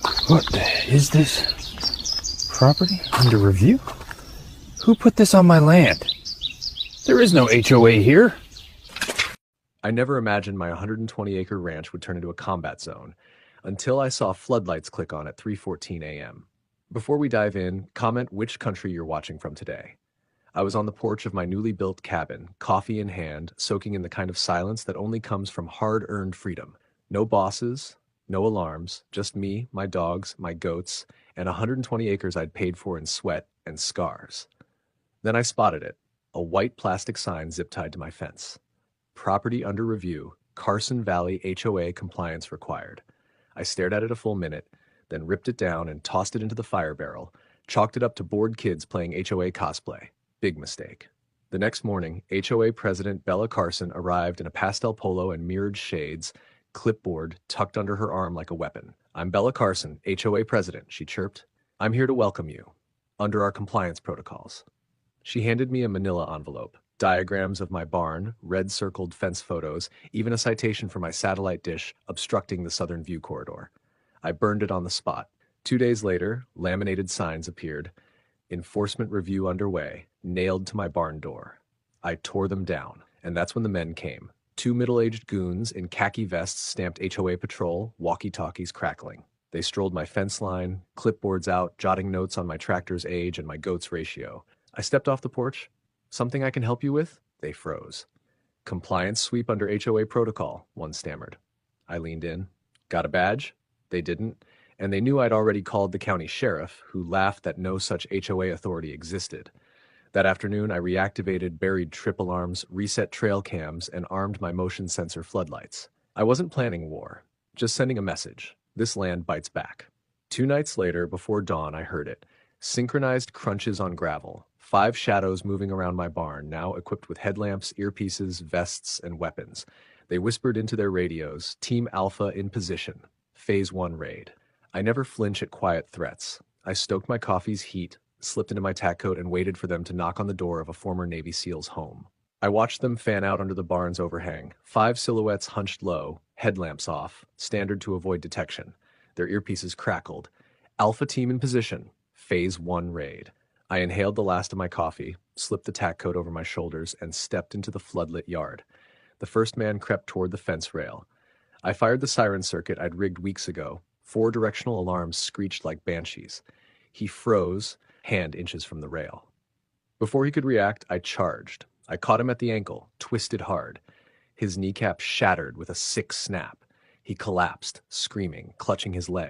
What is this? Property under review? Who put this on my land? There is no HOA here. I never imagined my 120-acre ranch would turn into a combat zone until I saw floodlights click on at 3:14 a.m. Before we dive in, comment which country you're watching from today. I was on the porch of my newly built cabin, coffee in hand, soaking in the kind of silence that only comes from hard-earned freedom. No bosses, no alarms, just me, my dogs, my goats, and 120 acres I'd paid for in sweat and scars. Then I spotted it, a white plastic sign zip-tied to my fence. Property under review, Carson Valley HOA compliance required. I stared at it a full minute, then ripped it down and tossed it into the fire barrel, chalked it up to bored kids playing HOA cosplay. Big mistake. The next morning, HOA President Bella Carson arrived in a pastel polo and mirrored shades, clipboard tucked under her arm like a weapon. "I'm Bella Carson, HOA President," she chirped. "I'm here to welcome you, under our compliance protocols." She handed me a manila envelope, diagrams of my barn, red-circled fence photos, even a citation for my satellite dish obstructing the southern view corridor. I burned it on the spot. 2 days later, laminated signs appeared. "Enforcement review underway," nailed to my barn door. I tore them down, and that's when the men came. 2 middle-aged goons in khaki vests stamped HOA patrol, walkie-talkies crackling. They strolled my fence line, clipboards out, jotting notes on my tractor's age and my goat's ratio. I stepped off the porch. "Something I can help you with?" They froze. "Compliance sweep under HOA protocol," one stammered. I leaned in. "Got a badge?" They didn't, and they knew I'd already called the county sheriff, who laughed that no such HOA authority existed. That afternoon, I reactivated buried trip alarms, reset trail cams, and armed my motion sensor floodlights. I wasn't planning war, just sending a message. This land bites back. 2 nights later, before dawn, I heard it. Synchronized crunches on gravel. 5 shadows moving around my barn, now equipped with headlamps, earpieces, vests, and weapons. They whispered into their radios, "Team Alpha in position. Phase 1 raid." I never flinch at quiet threats. I stoked my coffee's heat, slipped into my tack coat, and waited for them to knock on the door of a former Navy SEAL's home. I watched them fan out under the barn's overhang. 5 silhouettes hunched low, headlamps off, standard to avoid detection. Their earpieces crackled. "Alpha team in position. Phase 1 raid." I inhaled the last of my coffee, slipped the tack coat over my shoulders, and stepped into the floodlit yard. The first man crept toward the fence rail. I fired the siren circuit I'd rigged weeks ago. 4 directional alarms screeched like banshees. He froze, hand inches from the rail. Before he could react, I charged. I caught him at the ankle, twisted hard. His kneecap shattered with a sick snap. He collapsed, screaming, clutching his leg.